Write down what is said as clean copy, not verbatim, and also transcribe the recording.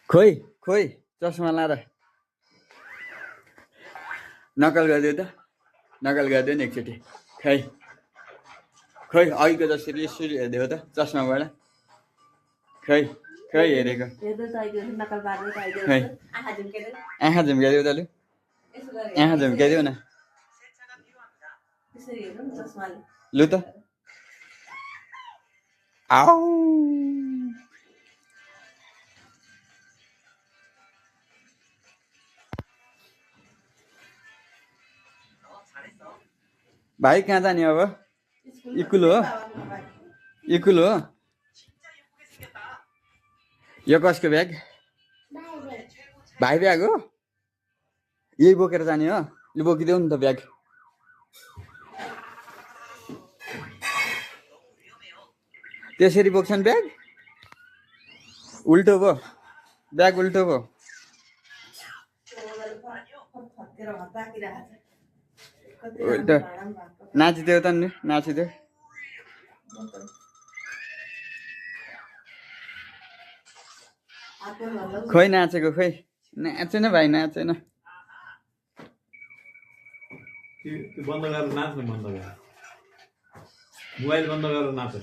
खोइ खोइ चस्मा लाएर नकल गरिदियो त नकल गरिदियो नि एकचोटि खै खै अघिको जसरी यसरी हेरिदियो त चस्माबाट खै खै हेरेको खै आँखा झुम्क्याइदियो त लु आँखा झुम्क्याइदियो न लु त आऊ भाइ कहाँ जाने अब इकुल हो इकुल हो यो कसको ब्याग भाइ ब्याग हो यही बोकेर जाने हो लु बोकिदेऊ नि त ब्याग त्यसरी बोक्छन् ब्याग उल्टो भयो ब्याग उल्टो भयो उल्टो नाचिदेऊ त नि नाचिदेऊ खोइ नाचेको खोइ नाचेन भाइ नाचेन बन्द गरेर नाच्नु बन्द गर मोबाइल बन्द गरेर नाच